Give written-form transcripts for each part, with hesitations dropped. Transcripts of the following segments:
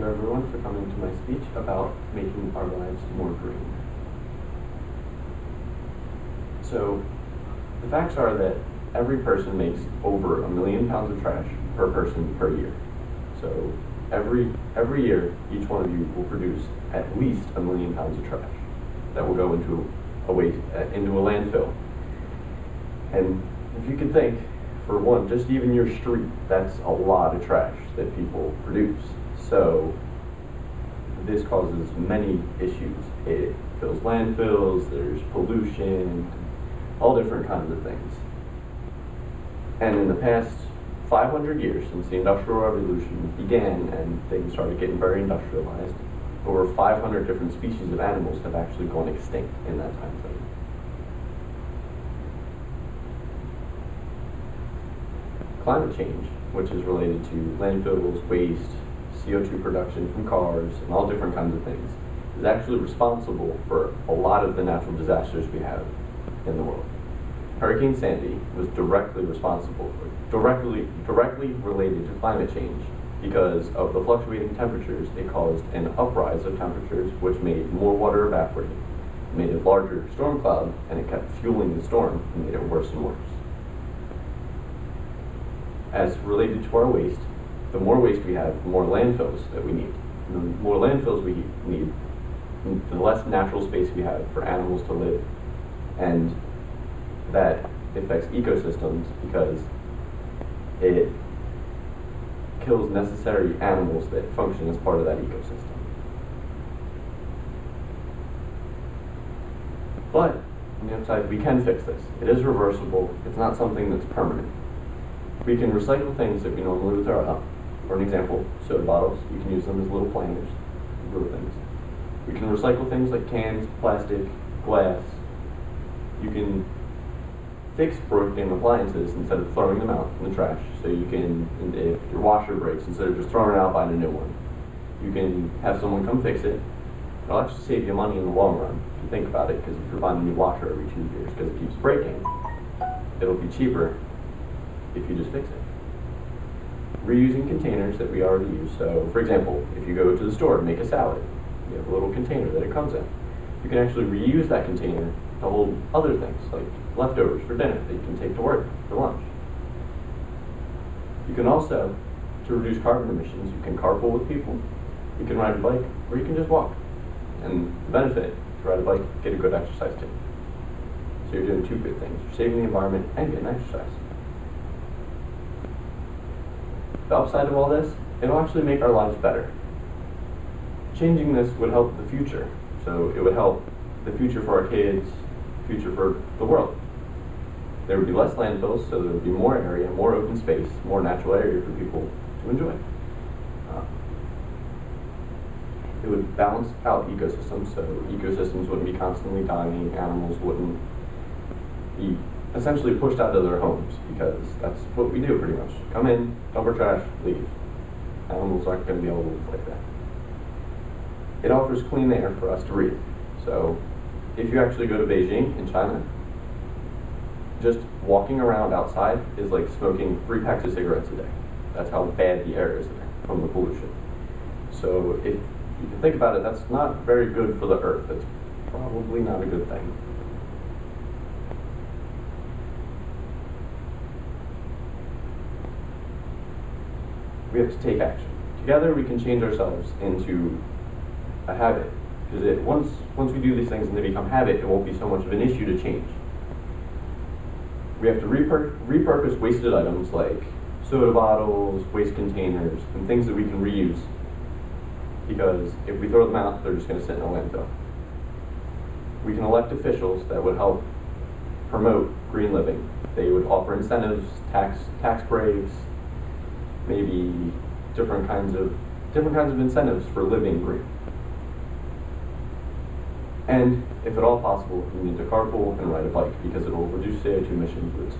you everyone for coming to my speech about making our lives more green. So, the facts are that every person makes over 1 million pounds of trash per person per year. So, every year, each one of you will produce at least 1 million pounds of trash that will go into a landfill. And if you can think, for one, just even your street, that's a lot of trash that people produce. So this causes many issues. It fills landfills, there's pollution, all different kinds of things. And in the past 500 years, since the Industrial Revolution began and things started getting very industrialized, over 500 different species of animals have actually gone extinct in that time frame. Climate change, which is related to landfills, waste, CO2 production from cars, and all different kinds of things, is actually responsible for a lot of the natural disasters we have in the world. Hurricane Sandy was directly related to climate change because of the fluctuating temperatures. It caused an uprise of temperatures, which made more water evaporate, made a larger storm cloud, and it kept fueling the storm and made it worse and worse. As related to our waste, the more waste we have, the more landfills that we need. The more landfills we need, the less natural space we have for animals to live. And that affects ecosystems because it kills necessary animals that function as part of that ecosystem. But on the upside, we can fix this. It is reversible. It's not something that's permanent. We can recycle things that we normally would throw out. For an example, soda bottles, you can use them as little planters, little things. We can recycle things like cans, plastic, glass. You can fix broken appliances instead of throwing them out in the trash. So you can, if your washer breaks, instead of just throwing it out, buying a new one. You can have someone come fix it. It'll actually save you money in the long run, if you think about it, because if you're buying a new washer every 2 years because it keeps breaking, it'll be cheaper if you just fix it. Reusing containers that we already use. So, for example, if you go to the store and make a salad, you have a little container that it comes in. You can actually reuse that container to hold other things, like leftovers for dinner that you can take to work for lunch. You can also, to reduce carbon emissions, you can carpool with people, you can ride a bike, or you can just walk. And the benefit, to ride a bike, get a good exercise too. So you're doing two good things. You're saving the environment and getting exercise. The upside of all this, it'll actually make our lives better. Changing this would help the future. So it would help the future for our kids, the future for the world. There would be less landfills, so there would be more area, more open space, more natural area for people to enjoy. It would balance out ecosystems, so ecosystems wouldn't be constantly dying, animals wouldn't be essentially pushed out of their homes, because that's what we do pretty much. Come in, dump our trash, leave. Animals aren't going to be able to live like that. It offers clean air for us to breathe. So if you actually go to Beijing in China, just walking around outside is like smoking 3 packs of cigarettes a day. That's how bad the air is there from the pollution. So if you can think about it, that's not very good for the earth. It's probably not a good thing. We have to take action. Together we can change ourselves into a habit. Because once we do these things and they become habit, it won't be so much of an issue to change. We have to repurpose wasted items like soda bottles, waste containers, and things that we can reuse. Because if we throw them out, they're just going to sit in a landfill. We can elect officials that would help promote green living. They would offer incentives, tax breaks, maybe different kinds of incentives for living green. And if at all possible, you need to carpool and ride a bike because it will reduce CO2 emissions, which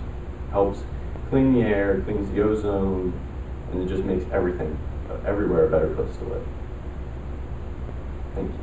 helps clean the air, cleans the ozone, and it just makes everything, everywhere, a better place to live. Thank you.